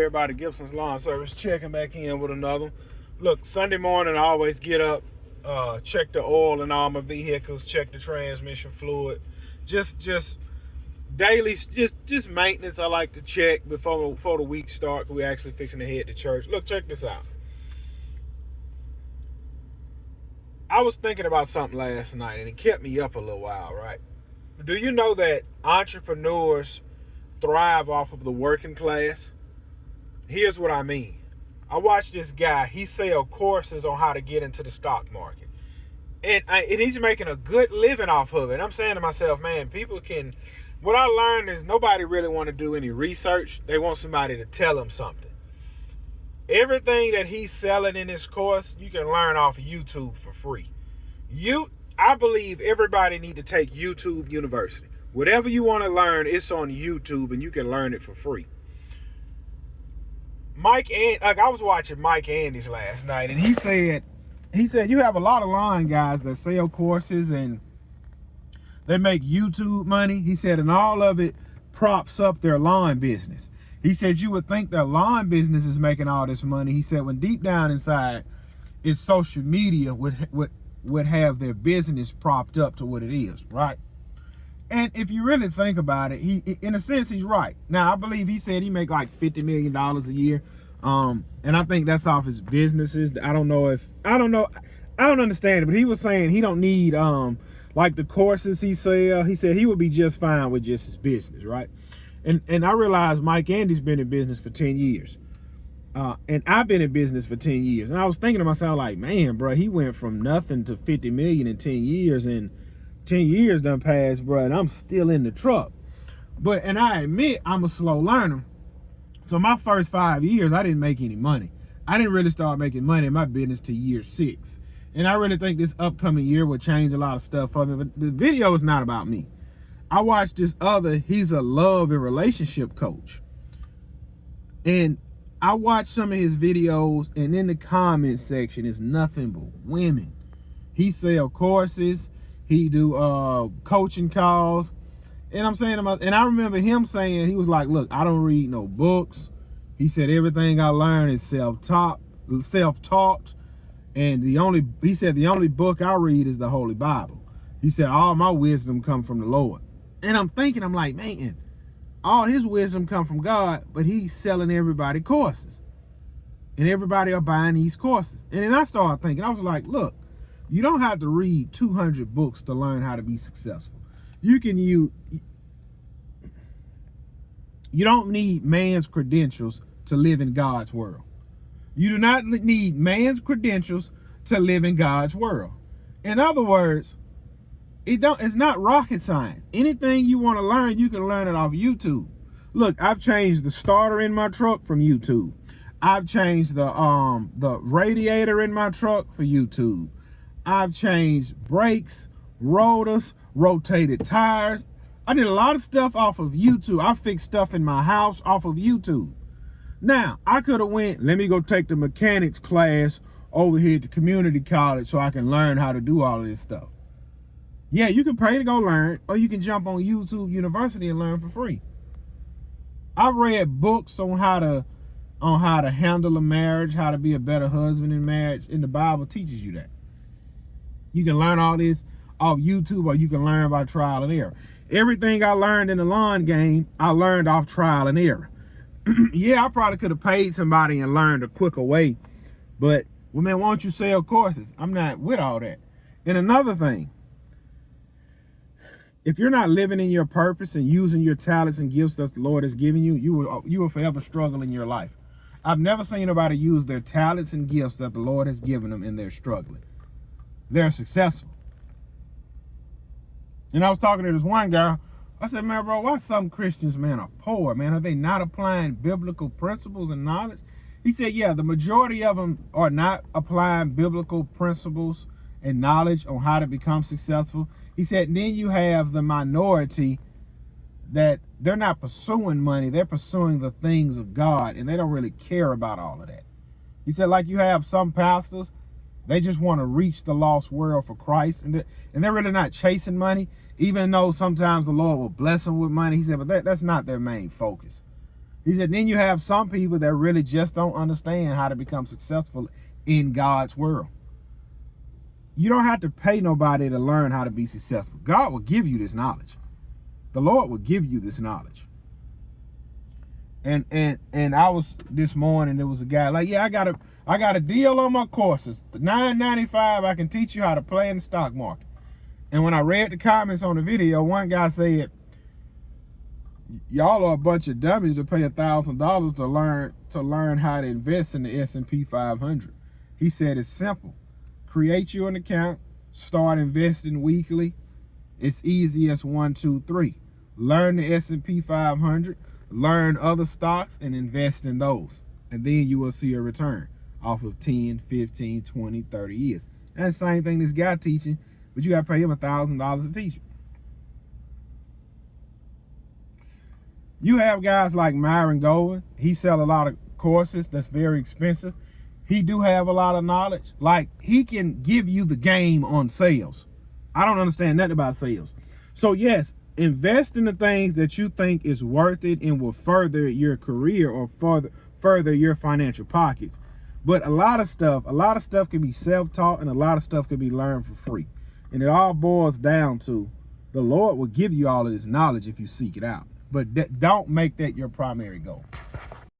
Everybody, Gibson's Lawn Service checking back in with another one. Look, Sunday morning I always get up, check the oil in all my vehicles, check the transmission fluid, just daily, just maintenance. I like to check before the week starts. We actually fixing to head to church. Look, check this out. I was thinking about something last night and it kept me up a little while, right? Do you know that entrepreneurs thrive off of the working class? Here's what I mean. I watched this guy. He sell courses on how to get into the stock market, and he's making a good living off of it. And I'm saying to myself, man, people can. What I learned is nobody really want to do any research. They want somebody to tell them something. Everything that he's selling in this course, you can learn off of YouTube for free. I believe everybody need to take YouTube University. Whatever you want to learn, it's on YouTube, and you can learn it for free. I was watching Mike Andes last night, and he said you have a lot of line guys that sell courses and they make YouTube money. He said, and all of it props up their lawn business. He said you would think their lawn business is making all this money. He said when deep down inside, it's social media would have their business propped up to what it is, right? And if you really think about it, he, in a sense, he's right. Now, I believe he said he make like $50 million a year. And I think that's off his businesses. I don't understand it, but he was saying he don't need, like the courses he sell. He said he would be just fine with just his business, right? And I realized Mike Andy's been in business for 10 years. And I've been in business for 10 years. And I was thinking to myself, like, man, bro, he went from nothing to 50 million in 10 years. And 10 years done passed, bro, and I'm still in the truck. And I admit I'm a slow learner. So my first 5 years, I didn't make any money. I didn't really start making money in my business till year 6. And I really think this upcoming year will change a lot of stuff for me. But the video is not about me. I watched this he's a love and relationship coach. And I watched some of his videos, and in the comment section is nothing but women. He sell courses. He do coaching calls. And I'm saying to myself, and I remember him saying, he was like, look, I don't read no books. He said, everything I learn is self-taught. And the only book I read is the Holy Bible. He said, all my wisdom come from the Lord. And I'm like, man, all his wisdom come from God, but he's selling everybody courses. And everybody are buying these courses. And then I started thinking, I was like, look, you don't have to read 200 books to learn how to be successful. You don't need man's credentials to live in God's world. You do not need man's credentials to live in God's world. In other words, it's not rocket science. Anything you want to learn, you can learn it off YouTube. Look, I've changed the starter in my truck from YouTube. I've changed the radiator in my truck for YouTube. I've changed brakes, rotors, rotated tires. I did a lot of stuff off of YouTube. I fixed stuff in my house off of YouTube. Now, I could have went, let me go take the mechanics class over here at the community college so I can learn how to do all of this stuff. Yeah, you can pay to go learn, or you can jump on YouTube University and learn for free. I've read books on how to handle a marriage, how to be a better husband in marriage, and the Bible teaches you that. You can learn all this off YouTube, or you can learn by trial and error. Everything I learned in the lawn game, I learned off trial and error. Yeah, I probably could have paid somebody and learned a quicker way, but, well, man, why don't you sell courses? I'm not with all that. And another thing, if you're not living in your purpose and using your talents and gifts that the Lord has given you, you will forever struggle in your life. I've never seen nobody use their talents and gifts that the Lord has given them and they're struggling. They're successful. And I was talking to this one guy. I said, man, bro, why some Christians, man, are poor, man? Are they not applying biblical principles and knowledge? He said, yeah, the majority of them are not applying biblical principles and knowledge on how to become successful. He said, and then you have the minority that they're not pursuing money. They're pursuing the things of God, and they don't really care about all of that. He said, like you have some pastors, they just want to reach the lost world for Christ, and they're really not chasing money, even though sometimes the Lord will bless them with money. He said, but that's not their main focus. He said, then you have some people that really just don't understand how to become successful in God's world. You don't have to pay nobody to learn how to be successful. God will give you this knowledge. The Lord will give you this knowledge. And I was this morning, there was a guy like, yeah, I got a deal on my courses. The $9.95, I can teach you how to play in the stock market. And when I read the comments on the video, one guy said, y'all are a bunch of dummies to pay $1,000 to learn how to invest in the S&P 500. He said it's simple. Create you an account, start investing weekly. It's easy as 1, 2, 3. Learn the S&P 500, learn other stocks and invest in those. And then you will see a return off of 10, 15, 20, 30 years. And the same thing this guy teaching, but you got to pay him $1,000 to teach you. You have guys like Myron Golden. He sell a lot of courses that's very expensive. He do have a lot of knowledge. Like, he can give you the game on sales. I don't understand nothing about sales. So yes, invest in the things that you think is worth it and will further your career or further your financial pockets. But a lot of stuff can be self-taught, and a lot of stuff can be learned for free. And it all boils down to the Lord will give you all of this knowledge if you seek it out. But don't make that your primary goal.